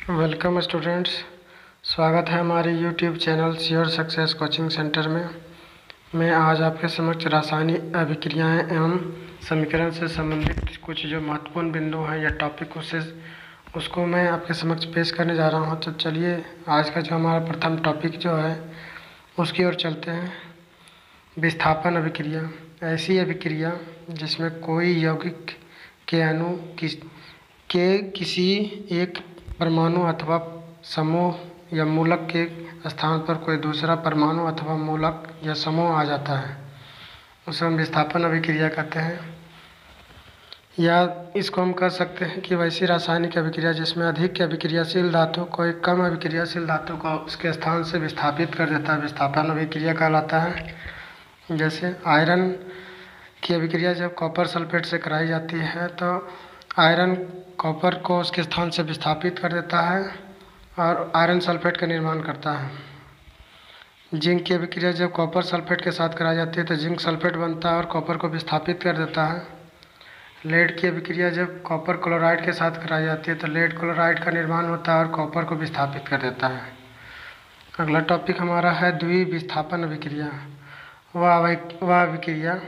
Welcome students, स्वागत है हमारे YouTube channel sure success coaching centre में। मैं आज आपके समक्ष रासायनिक अभिक्रियाएं एवं समीकरण से संबंधित कुछ जो महत्वपूर्ण बिंदु हैं या टॉपिक उसको मैं आपके समक्ष पेश करने जा रहा हूं। तो चलिए आज का जो हमारा प्रथम टॉपिक जो है उसकी ओर चलते हैं। विस्थापन अभिक्रिया ऐसी अभिक्रिया जिसमें कोई यौगिक के अणु के किसी एक परमाणु अथवा समूह या मूलक के स्थान पर कोई दूसरा परमाणु अथवा मूलक या समूह आ जाता है, उसे हम विस्थापन अभिक्रिया कहते हैं। या इसको हम कह सकते हैं कि वैसी रासायनिक अभिक्रिया जिसमें अधिक अभिक्रियाशील धातु को एक कम अभिक्रियाशील धातु को उसके स्थान से विस्थापित कर देता है, विस्थापन अभिक्रिया कहलाता है। जैसे आयरन की अभिक्रिया जब कॉपर सल्फेट से कराई जाती है तो आयरन कॉपर को उसके स्थान से विस्थापित कर देता है और आयरन सल्फेट का निर्माण करता है। जिंक की अभिक्रिया जब कॉपर सल्फेट के साथ कराई जाती है तो जिंक सल्फेट बनता है और कॉपर को विस्थापित कर देता है। लेड की अभिक्रिया जब कॉपर क्लोराइड के साथ कराई जाती है तो लेड क्लोराइड का निर्माण होता है और कॉपर को विस्थापित कर देता है। अगला टॉपिक हमारा है द्विविस्थापन अभिक्रिया। वह अभिक्रिया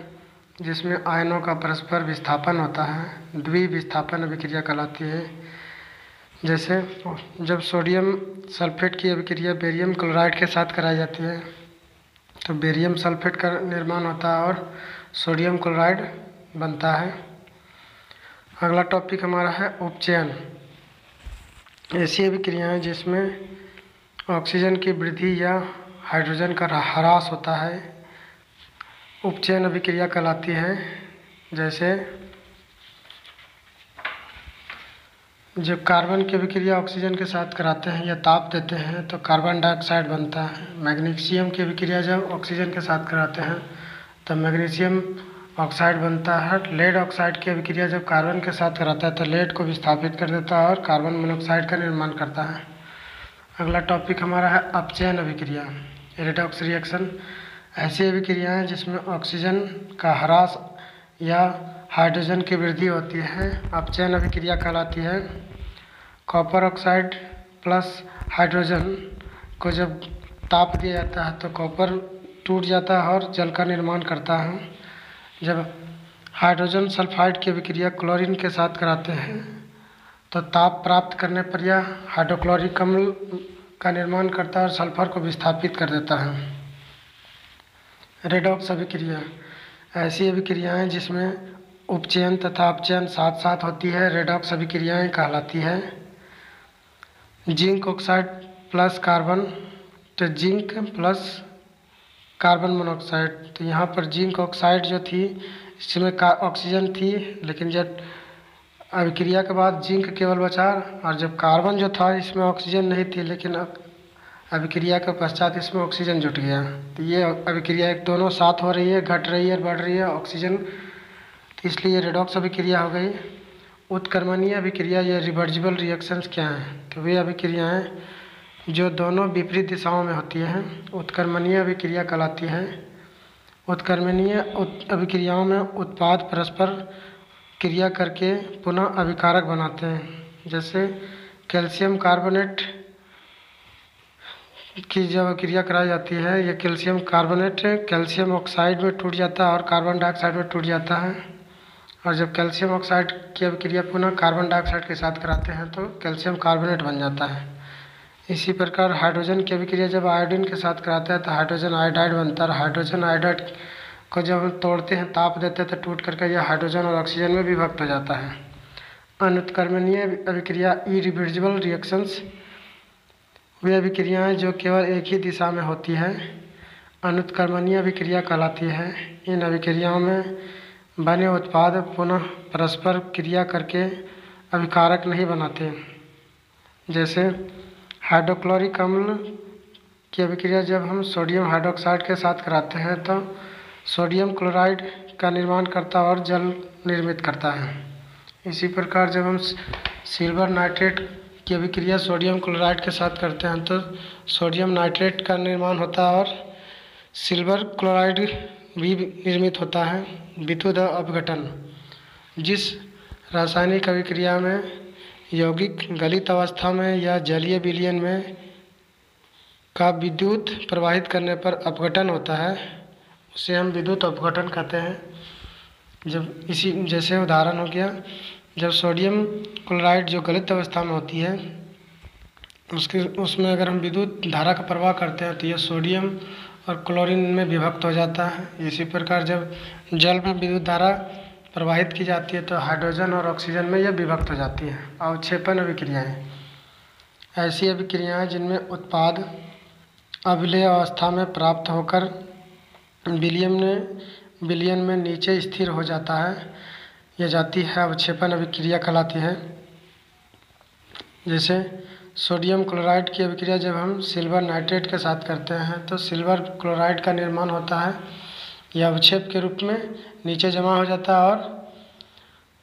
जिसमें आयनों का परस्पर विस्थापन होता है द्विविस्थापन अभिक्रिया कहलाती है। जैसे जब सोडियम सल्फेट की अभिक्रिया बेरियम क्लोराइड के साथ कराई जाती है तो बेरियम सल्फेट का निर्माण होता है और सोडियम क्लोराइड बनता है। अगला टॉपिक हमारा है उपचयन। ऐसी अभिक्रियाएं जिसमें ऑक्सीजन की वृद्धि या हाइड्रोजन का ह्रास होता है उपचयन अभिक्रिया कहलाती है। जैसे जब कार्बन की अभिक्रिया ऑक्सीजन के साथ कराते हैं या ताप देते हैं तो कार्बन डाइऑक्साइड बनता है। मैग्नीशियम की अभिक्रिया जब ऑक्सीजन के साथ कराते हैं तो मैग्नीशियम ऑक्साइड बनता है। लेड ऑक्साइड की अभिक्रिया जब कार्बन के साथ कराता है तो लेड को विस्थापित कर देता है और कार्बन मोनोऑक्साइड का निर्माण करता है। अगला टॉपिक हमारा है अपचयन अभिक्रिया, रेडॉक्स रिएक्शन। ऐसी अभिक्रियाएं जिसमें ऑक्सीजन का ह्रास या हाइड्रोजन की वृद्धि होती है अपचयन अभिक्रिया कहलाती है। कॉपर ऑक्साइड प्लस हाइड्रोजन को जब ताप दिया जाता है तो कॉपर टूट जाता है और जल का निर्माण करता है। जब हाइड्रोजन सल्फाइड की अभिक्रिया क्लोरीन के साथ कराते हैं तो ताप प्राप्त करने पर यह हाइड्रोक्लोरिक अम्ल का निर्माण करता है और सल्फर को विस्थापित कर देता है। रेडॉक्स अभिक्रिया ऐसी अभिक्रियाएं जिसमें उपचयन तथा अपचयन साथ साथ होती है रेडॉक्स अभिक्रियाएं कहलाती है। जिंक ऑक्साइड प्लस कार्बन तो जिंक प्लस कार्बन मोनोऑक्साइड, तो यहाँ पर जिंक ऑक्साइड जो थी इसमें ऑक्सीजन थी लेकिन जब अभिक्रिया के बाद जिंक केवल बचा और जब कार्बन जो था इसमें ऑक्सीजन नहीं थी लेकिन अभिक्रिया के पश्चात इसमें ऑक्सीजन जुट गया। तो ये अभिक्रिया एक दोनों साथ हो रही है, घट रही है बढ़ रही है ऑक्सीजन, तो इसलिए रेडॉक्स अभिक्रिया हो गई। उत्क्रमणीय अभिक्रिया या रिवर्सिबल रिएक्शंस क्या हैं? तो वे अभिक्रियाएं जो दोनों विपरीत दिशाओं में होती हैं उत्क्रमणीय अभिक्रिया कहलाती है। उत्क्रमणीय अभिक्रियाओं में उत्पाद परस्पर क्रिया करके पुनः अभिकारक बनाते हैं। जैसे कैल्शियम कार्बोनेट की जब अभिक्रिया कराई जाती है यह कैल्शियम कार्बोनेट कैल्शियम ऑक्साइड में टूट जाता है और कार्बन डाइऑक्साइड में टूट जाता है, और जब कैल्शियम ऑक्साइड की अभिक्रिया पुनः कार्बन डाइऑक्साइड के साथ कराते हैं तो कैल्शियम कार्बोनेट बन जाता है। इसी प्रकार हाइड्रोजन की अभिक्रिया जब आयोडीन के साथ कराते हैं तो हाइड्रोजन आयोडाइड बनता है। हाइड्रोजन आयोडाइड को जब हम तोड़ते हैं ताप देते हैं तो टूट करके यह हाइड्रोजन और ऑक्सीजन में विभक्त हो जाता है। अनुत्क्रमणीय अभिक्रिया इरिवर्सिबल रिएक्शंस वे अभिक्रियाएं जो केवल एक ही दिशा में होती है अनुत्क्रमणीय अभिक्रिया कहलाती है। इन अभिक्रियाओं में बने उत्पाद पुनः परस्पर क्रिया करके अभिकारक नहीं बनाते। जैसे हाइड्रोक्लोरिक अम्ल की अभिक्रिया जब हम सोडियम हाइड्रोक्साइड के साथ कराते हैं तो सोडियम क्लोराइड का निर्माण करता है और जल निर्मित करता है। इसी प्रकार जब हम सिल्वर नाइट्रेट की अभिक्रिया सोडियम क्लोराइड के साथ करते हैं तो सोडियम नाइट्रेट का निर्माण होता है और सिल्वर क्लोराइड भी निर्मित होता है। विद्युत अपघटन जिस रासायनिक अभिक्रिया में यौगिक गलित अवस्था में या जलीय विलयन में का विद्युत प्रवाहित करने पर अपघटन होता है, उसे हम विद्युत अपघटन कहते हैं। जब इसी जैसे उदाहरण हो गया, जब सोडियम क्लोराइड जो गलित अवस्था में होती है उसमें अगर हम विद्युत धारा का प्रवाह करते हैं तो यह सोडियम और क्लोरीन में विभक्त हो जाता है। इसी प्रकार जब जल में विद्युत धारा प्रवाहित की जाती है तो हाइड्रोजन और ऑक्सीजन में यह विभक्त हो जाती है। अवक्षेपण अभिक्रियाएँ ऐसी अभिक्रियाएँ जिनमें उत्पाद अविलेय अवस्था में प्राप्त होकर विलयन में नीचे स्थिर हो जाता है, यह जाती है अवक्षेपण अभिक्रिया कहलाती है। जैसे सोडियम क्लोराइड की अभिक्रिया जब हम सिल्वर नाइट्रेट के साथ करते हैं तो सिल्वर क्लोराइड का निर्माण होता है, यह अवक्षेप के रूप में नीचे जमा हो जाता है और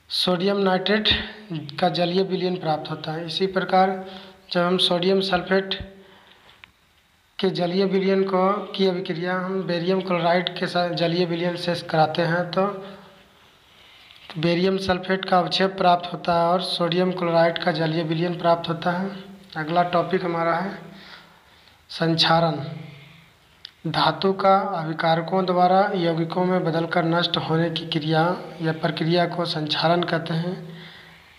सोडियम नाइट्रेट का जलीय विलयन प्राप्त होता है। इसी प्रकार जब हम सोडियम सल्फेट के जलीय विलयन की अभिक्रिया हम बेरियम क्लोराइड के साथ जलीय विलयन से कराते हैं तो बेरियम सल्फेट का अवक्षेप प्राप्त होता है और सोडियम क्लोराइड का जलीय विलयन प्राप्त होता है। अगला टॉपिक हमारा है संक्षारण। धातु का अभिकारकों द्वारा यौगिकों में बदलकर नष्ट होने की क्रिया या प्रक्रिया को संक्षारण कहते हैं।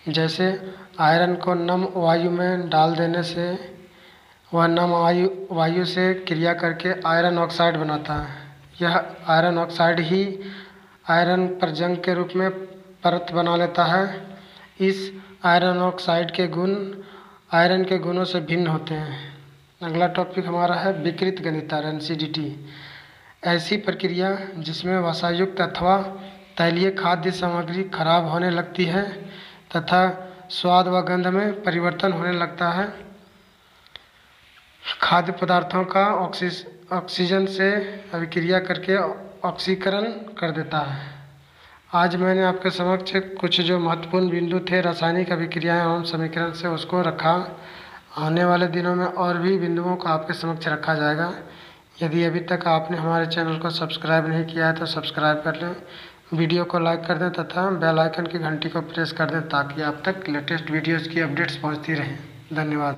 जैसे आयरन को नम वायु में डाल देने से वह नम वायु से क्रिया करके आयरन ऑक्साइड बनाता है। यह आयरन ऑक्साइड ही आयरन पर जंग के रूप में परत बना लेता है। इस आयरन ऑक्साइड के गुण आयरन के गुणों से भिन्न होते हैं। अगला टॉपिक हमारा है विकृत गणिता एसिडिटी। ऐसी प्रक्रिया जिसमें वसायुक्त अथवा तैलीय खाद्य सामग्री खराब होने लगती है तथा स्वाद व गंध में परिवर्तन होने लगता है। खाद्य पदार्थों का ऑक्सीजन से अभिक्रिया करके ऑक्सीकरण कर देता है। आज मैंने आपके समक्ष कुछ जो महत्वपूर्ण बिंदु थे रासायनिक अभिक्रियाएं एवं समीकरण से उसको रखा। आने वाले दिनों में और भी बिंदुओं को आपके समक्ष रखा जाएगा। यदि अभी तक आपने हमारे चैनल को सब्सक्राइब नहीं किया है तो सब्सक्राइब कर लें, वीडियो को लाइक कर दें तथा बेल आइकन की घंटी को प्रेस कर दें ताकि आप तक लेटेस्ट वीडियोज़ की अपडेट्स पहुँचती रहें। धन्यवाद।